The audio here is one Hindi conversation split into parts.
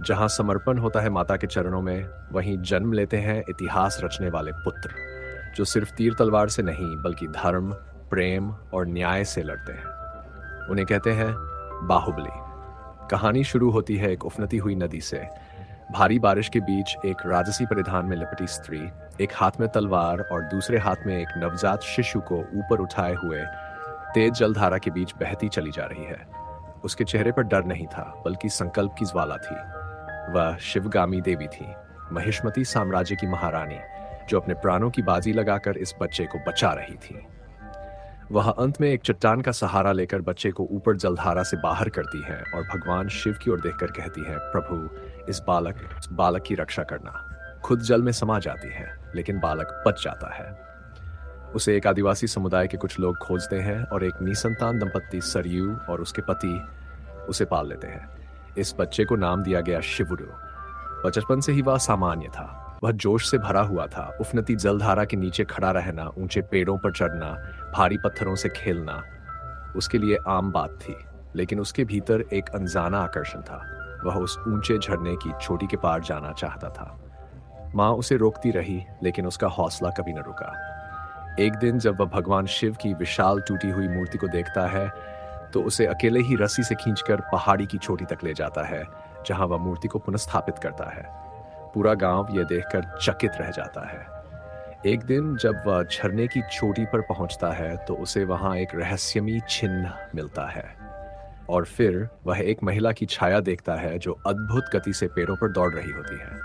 जहां समर्पण होता है माता के चरणों में, वहीं जन्म लेते हैं इतिहास रचने वाले पुत्र, जो सिर्फ तीर तलवार से नहीं बल्कि धर्म, प्रेम और न्याय से लड़ते हैं। उन्हें कहते हैं बाहुबली। कहानी शुरू होती है एक उफनती हुई नदी से। भारी बारिश के बीच एक राजसी परिधान में लिपटी स्त्री, एक हाथ में तलवार और दूसरे हाथ में एक नवजात शिशु को ऊपर उठाए हुए तेज जलधारा के बीच बहती चली जा रही है। उसके चेहरे पर डर नहीं था, बल्कि संकल्प की ज्वाला थी। वह शिवगामी देवी थी, महिष्मती साम्राज्य की महारानी, जो अपने प्राणों की बाजी लगाकर इस बच्चे को बचा रही थी। वह अंत में एक चट्टान का सहारा लेकर बच्चे को ऊपर जलधारा से बाहर करती है और भगवान शिव की ओर देखकर कहती है, प्रभु इस बालक की रक्षा करना। खुद जल में समा जाती है, लेकिन बालक बच जाता है। उसे एक आदिवासी समुदाय के कुछ लोग खोजते हैं और एक निसंतान दंपत्ति सरयू और उसके पति उसे पाल लेते हैं। इस बच्चे को नाम दिया गया शिवुरु। बचपन से ही वह सामान्य था। वह जोश से भरा हुआ था। उफनती जलधारा के नीचे खड़ा रहना, ऊंचे पेड़ों पर चढ़ना, भारी पत्थरों से खेलना उसके लिए आम बात थी। लेकिन उसके भीतर एक अनजाना आकर्षण था। वह उस ऊंचे झरने की चोटी के पार जाना चाहता था। माँ उसे रोकती रही, लेकिन उसका हौसला कभी न रुका। एक दिन जब वह भगवान शिव की विशाल टूटी हुई मूर्ति को देखता है, तो उसे अकेले ही रस्सी से खींचकर पहाड़ी की चोटी तक ले जाता है, जहां वह मूर्ति को पुनर्स्थापित करता है। पूरा गांव यह देखकर चकित रह जाता है। एक दिन जब वह झरने की चोटी पर पहुंचता है, तो उसे वहां एक रहस्यमयी चिन्ह मिलता है। और फिर वह एक महिला की छाया देखता है, जो अद्भुत गति से पैरों पर दौड़ रही होती है।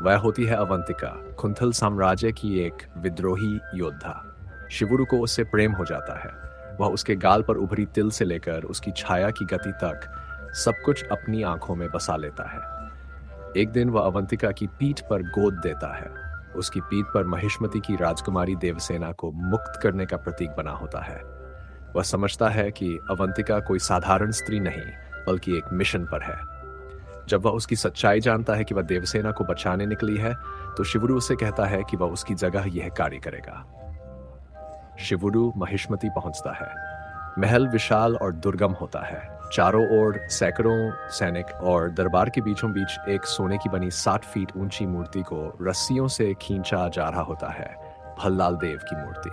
वह होती है अवंतिका, कुंथल साम्राज्य की एक विद्रोही योद्धा। शिवुरु को उससे प्रेम हो जाता है। वह उसके गाल पर उभरी तिल से लेकर उसकी छाया की गति तक सब कुछ अपनी आंखों में बसा लेता है। एक दिन वह अवंतिका की पीठ पर गोद देता है। उसकी पीठ पर महिष्मती की राजकुमारी देवसेना को मुक्त करने का प्रतीक बना होता है। वह समझता है कि अवंतिका कोई साधारण स्त्री नहीं, बल्कि एक मिशन पर है। जब वह उसकी सच्चाई जानता है कि वह देवसेना को बचाने निकली है, तो शिवुरु उसे कहता है कि वह उसकी जगह यह कार्य करेगा। शिवुरु महिष्मती पहुंचता है। महल विशाल और दुर्गम होता है। चारों ओर सैकड़ों सैनिक और दरबार के बीचों बीच एक सोने की बनी 60 फीट ऊंची मूर्ति को रस्सियों से खींचा जा रहा होता है, भल्लाल देव की मूर्ति।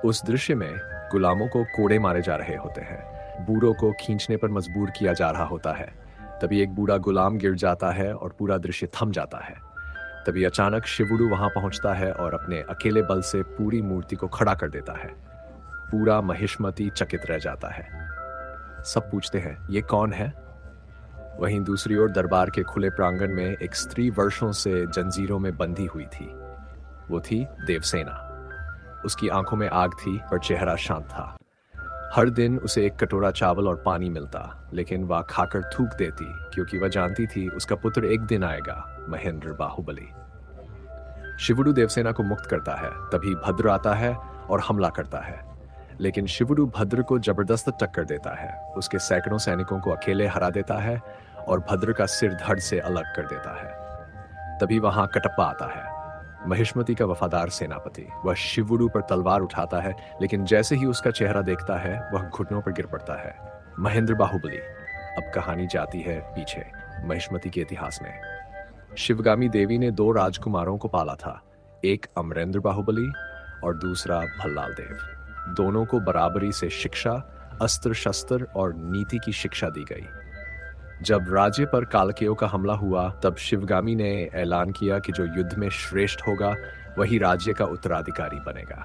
उस दृश्य में गुलामों को कोड़े मारे जा रहे होते हैं, बूढ़ों को खींचने पर मजबूर किया जा रहा होता है। तभी एक बूढ़ा गुलाम गिर जाता है और पूरा दृश्य थम जाता है। तभी अचानक शिवुरु वहां पहुंचता है और अपने अकेले बल से पूरी मूर्ति को खड़ा कर देता है। पूरा महिष्मती चकित रह जाता है। सब पूछते हैं, ये कौन है? वहीं दूसरी ओर दरबार के खुले प्रांगण में एक स्त्री वर्षों से जंजीरों में बंधी हुई थी। वो थी देवसेना। उसकी आंखों में आग थी और चेहरा शांत था। हर दिन उसे एक कटोरा चावल और पानी मिलता, लेकिन वह खाकर थूक देती, क्योंकि वह जानती थी उसका पुत्र एक दिन आएगा, महेंद्र बाहुबली। शिवुरु देवसेना को मुक्त करता है। तभी भद्र आता है और हमला करता है, लेकिन शिवुरु भद्र को जबरदस्त टक्कर देता है। उसके सैकड़ों सैनिकों को अकेले हरा देता है और भद्र का सिर धड़ से अलग कर देता है। तभी वहां कटप्पा आता है, महिष्मती का वफादार सेनापति। वह शिवुरु पर तलवार उठाता है, लेकिन जैसे ही उसका चेहरा देखता है, वह घुटनों पर गिर पड़ता है। महेंद्र बाहुबली। अब कहानी जाती है पीछे, महिष्मती के इतिहास में। शिवगामी देवी ने 2 राजकुमारों को पाला था, एक अमरेंद्र बाहुबली और दूसरा भल्लाल देव। दोनों को बराबरी से शिक्षा, अस्त्र शस्त्र और नीति की शिक्षा दी गई। जब राज्य पर कालकेयों का हमला हुआ, तब शिवगामी ने ऐलान किया कि जो युद्ध में श्रेष्ठ होगा, वही राज्य का उत्तराधिकारी बनेगा।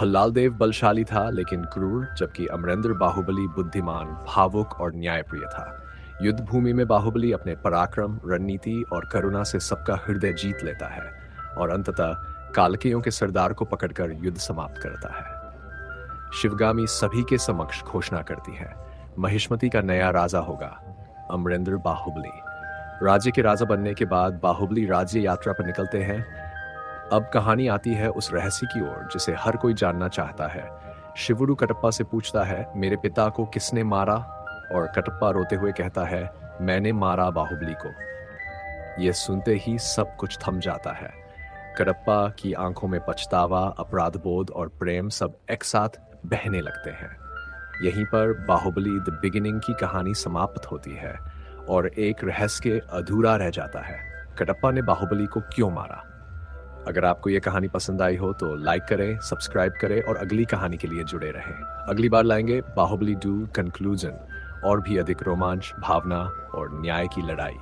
भल्लाल देव बलशाली था, लेकिन क्रूर, जबकि अमरेंद्र बाहुबली बुद्धिमान, भावुक और न्यायप्रिय था। युद्ध भूमि में बाहुबली अपने पराक्रम, रणनीति और करुणा से सबका हृदय जीत लेता है और अंततः कालकेयों के सरदार को पकड़कर युद्ध समाप्त करता है। शिवगामी सभी के समक्ष घोषणा करती है, महिष्मती का नया राजा होगा, अमरेंद्र बाहुबली। राज्य के राजा बनने के बाद बाहुबली राज्य यात्रा पर निकलते हैं। अब कहानी आती है उस रहस्य की ओर जिसे हर कोई जानना चाहता है। शिवुरु कटप्पा से पूछता है, मेरे पिता को किसने मारा? और कटप्पा रोते हुए कहता है, मैंने मारा बाहुबली को। यह सुनते ही सब कुछ थम जाता है। कटप्पा की आंखों में पछतावा, अपराधबोध और प्रेम सब एक साथ बहने लगते हैं। यहीं पर बाहुबली द बिगिनिंग की कहानी समाप्त होती है और एक रहस्य अधूरा रह जाता है, कटप्पा ने बाहुबली को क्यों मारा। अगर आपको ये कहानी पसंद आई हो तो लाइक करें, सब्सक्राइब करें और अगली कहानी के लिए जुड़े रहें। अगली बार लाएंगे बाहुबली 2 कंक्लूजन और भी अधिक रोमांच, भावना और न्याय की लड़ाई।